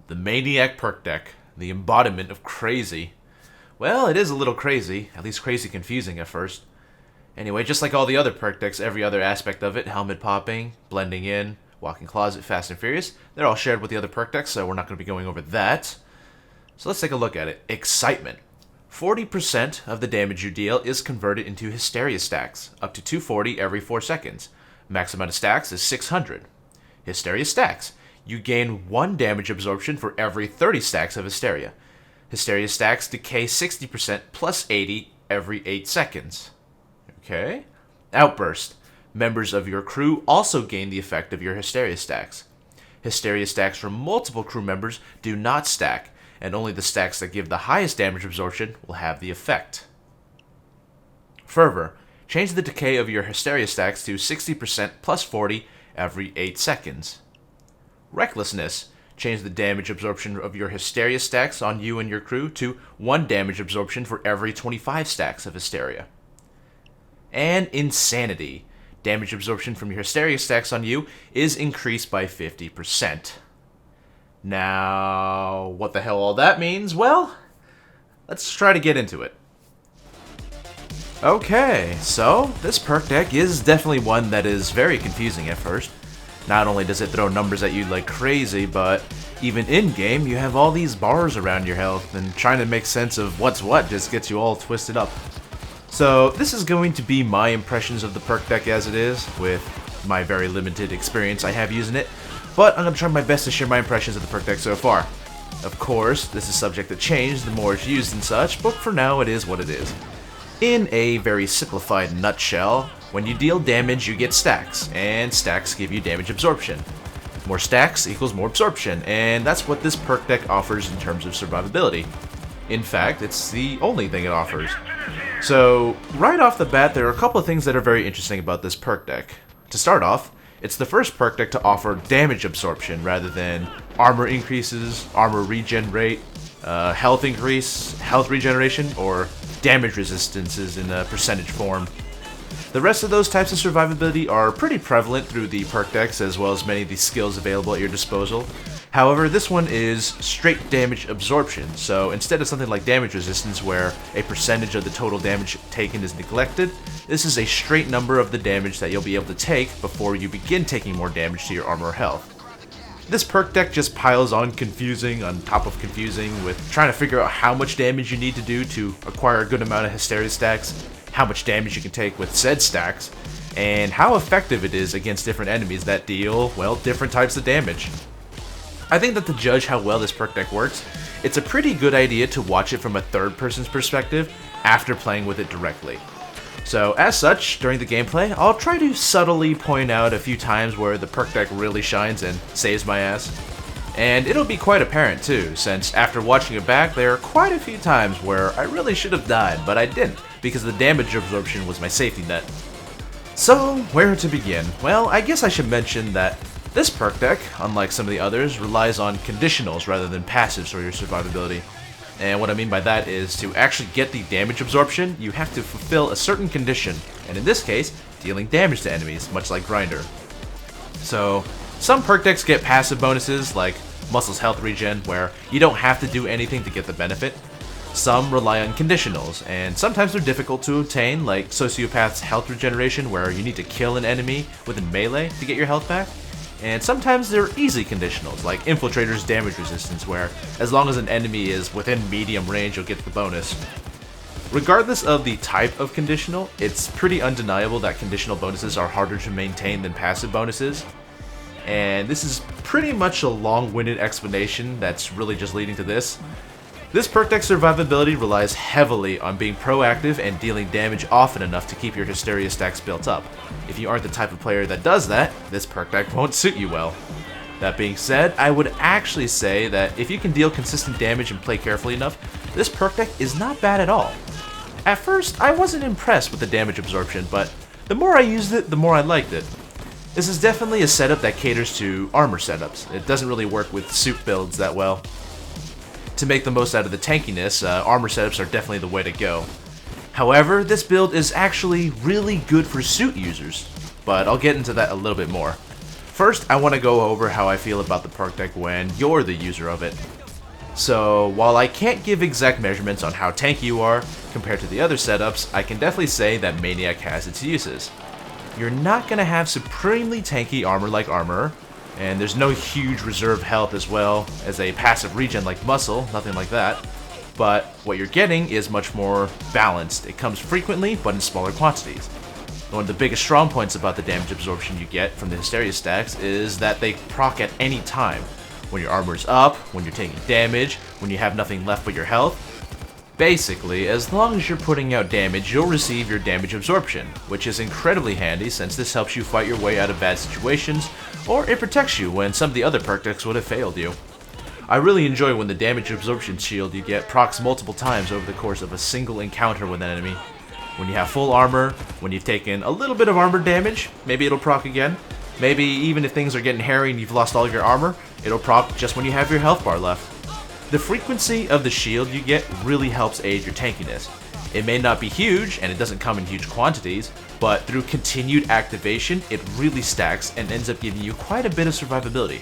The Maniac Perk Deck, the embodiment of crazy. Well, it is a little crazy, at least crazy confusing at first. Anyway, just like all the other perk decks, every other aspect of it, helmet popping, blending in, walking closet, fast and furious, they're all shared with the other perk decks, so we're not going to be going over that. So let's take a look at it. Excitement. 40% of the damage you deal is converted into Hysteria stacks, up to 240 every 4 seconds. Max amount of stacks is 600. Hysteria stacks. You gain 1 damage absorption for every 30 stacks of Hysteria. Hysteria stacks decay 60% plus 80 every 8 seconds. Okay. Outburst. Members of your crew also gain the effect of your Hysteria stacks. Hysteria stacks from multiple crew members do not stack, and only the stacks that give the highest damage absorption will have the effect. Fervor. Change the decay of your Hysteria stacks to 60% plus 40 every 8 seconds. Recklessness. Change the damage absorption of your Hysteria stacks on you and your crew to 1 damage absorption for every 25 stacks of Hysteria. And Insanity. Damage absorption from your Hysteria stacks on you is increased by 50%. Now, what the hell all that means? Well, let's try to get into it. Okay, so this perk deck is definitely one that is very confusing at first. Not only does it throw numbers at you like crazy, but even in-game, you have all these bars around your health, and trying to make sense of what's what just gets you all twisted up. So this is going to be my impressions of the perk deck as it is, with my very limited experience I have using it, but I'm going to try my best to share my impressions of the perk deck so far. Of course, this is subject to change the more it's used and such, but for now it is what it is. In a very simplified nutshell, when you deal damage you get stacks, and stacks give you damage absorption. More stacks equals more absorption, and that's what this perk deck offers in terms of survivability. In fact, it's the only thing it offers. So, right off the bat, there are a couple of things that are very interesting about this perk deck. To start off, it's the first perk deck to offer damage absorption rather than armor increases, armor regen rate, health increase, health regeneration, or damage resistances in a percentage form. The rest of those types of survivability are pretty prevalent through the perk decks as well as many of the skills available at your disposal. However, this one is straight damage absorption, so instead of something like damage resistance where a percentage of the total damage taken is neglected, this is a straight number of the damage that you'll be able to take before you begin taking more damage to your armor or health. This perk deck just piles on confusing on top of confusing with trying to figure out how much damage you need to do to acquire a good amount of Hysteria stacks, how much damage you can take with said stacks, and how effective it is against different enemies that deal, well, different types of damage. I think that to judge how well this perk deck works, it's a pretty good idea to watch it from a third person's perspective after playing with it directly. So as such, during the gameplay, I'll try to subtly point out a few times where the perk deck really shines and saves my ass. And it'll be quite apparent too, since after watching it back, there are quite a few times where I really should have died, but I didn't, because the damage absorption was my safety net. So, where to begin? Well, I guess I should mention that this perk deck, unlike some of the others, relies on conditionals rather than passives for your survivability. And what I mean by that is, to actually get the damage absorption, you have to fulfill a certain condition, and in this case, dealing damage to enemies, much like Grinder. So, some perk decks get passive bonuses, like Muscle's Health Regen, where you don't have to do anything to get the benefit. Some rely on conditionals, and sometimes they're difficult to obtain, like Sociopath's Health Regeneration, where you need to kill an enemy within melee to get your health back. And sometimes they're easy conditionals, like Infiltrator's Damage Resistance, where as long as an enemy is within medium range, you'll get the bonus. Regardless of the type of conditional, it's pretty undeniable that conditional bonuses are harder to maintain than passive bonuses. And this is pretty much a long-winded explanation that's really just leading to this. This perk deck survivability relies heavily on being proactive and dealing damage often enough to keep your Hysteria stacks built up. If you aren't the type of player that does that, this perk deck won't suit you well. That being said, I would actually say that if you can deal consistent damage and play carefully enough, this perk deck is not bad at all. At first, I wasn't impressed with the damage absorption, but the more I used it, the more I liked it. This is definitely a setup that caters to armor setups. It doesn't really work with suit builds that well. To make the most out of the tankiness, armor setups are definitely the way to go. However, this build is actually really good for suit users, but I'll get into that a little bit more. First, I want to go over how I feel about the perk deck when you're the user of it. So, while I can't give exact measurements on how tanky you are compared to the other setups, I can definitely say that Maniac has its uses. You're not going to have supremely tanky armor like Armorer, and there's no huge reserve health as well as a passive regen like Muscle, nothing like that. But what you're getting is much more balanced. It comes frequently, but in smaller quantities. One of the biggest strong points about the damage absorption you get from the Hysteria stacks is that they proc at any time. When your armor's up, when you're taking damage, when you have nothing left but your health. Basically, as long as you're putting out damage, you'll receive your damage absorption, which is incredibly handy since this helps you fight your way out of bad situations, or it protects you when some of the other perk decks would have failed you. I really enjoy when the damage absorption shield you get procs multiple times over the course of a single encounter with an enemy. When you have full armor, when you've taken a little bit of armor damage, maybe it'll proc again. Maybe even if things are getting hairy and you've lost all of your armor, it'll proc just when you have your health bar left. The frequency of the shield you get really helps aid your tankiness. It may not be huge, and it doesn't come in huge quantities, but through continued activation, it really stacks and ends up giving you quite a bit of survivability.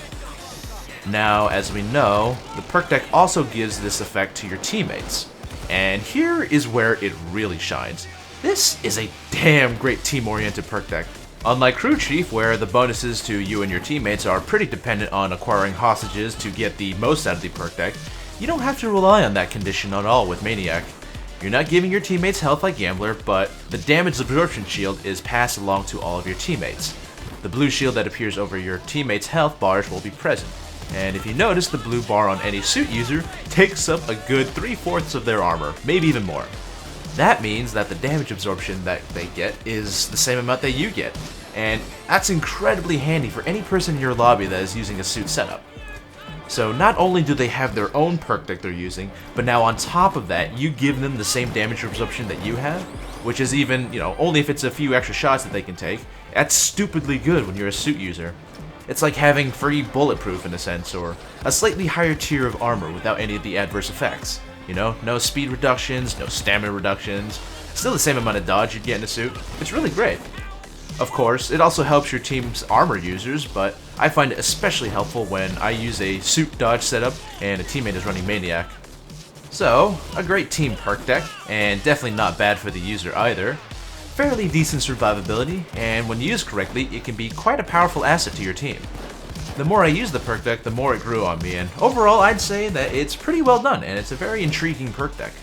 Now, as we know, the perk deck also gives this effect to your teammates. And here is where it really shines. This is a damn great team-oriented perk deck. Unlike Crew Chief, where the bonuses to you and your teammates are pretty dependent on acquiring hostages to get the most out of the perk deck, you don't have to rely on that condition at all with Maniac. You're not giving your teammates health like Gambler, but the damage absorption shield is passed along to all of your teammates. The blue shield that appears over your teammates' health bars will be present. And if you notice, the blue bar on any suit user takes up a good 3/4 of their armor, maybe even more. That means that the damage absorption that they get is the same amount that you get, and that's incredibly handy for any person in your lobby that is using a suit setup. So not only do they have their own perk deck they're using, but now on top of that, you give them the same damage absorption that you have, which is even, only if it's a few extra shots that they can take. That's stupidly good when you're a suit user. It's like having free bulletproof in a sense, or a slightly higher tier of armor without any of the adverse effects. No speed reductions, no stamina reductions, still the same amount of dodge you'd get in a suit. It's really great. Of course, it also helps your team's armor users, but I find it especially helpful when I use a suit dodge setup and a teammate is running Maniac. So, a great team perk deck, and definitely not bad for the user either. Fairly decent survivability, and when used correctly, it can be quite a powerful asset to your team. The more I used the perk deck, the more it grew on me, and overall I'd say that it's pretty well done, and it's a very intriguing perk deck.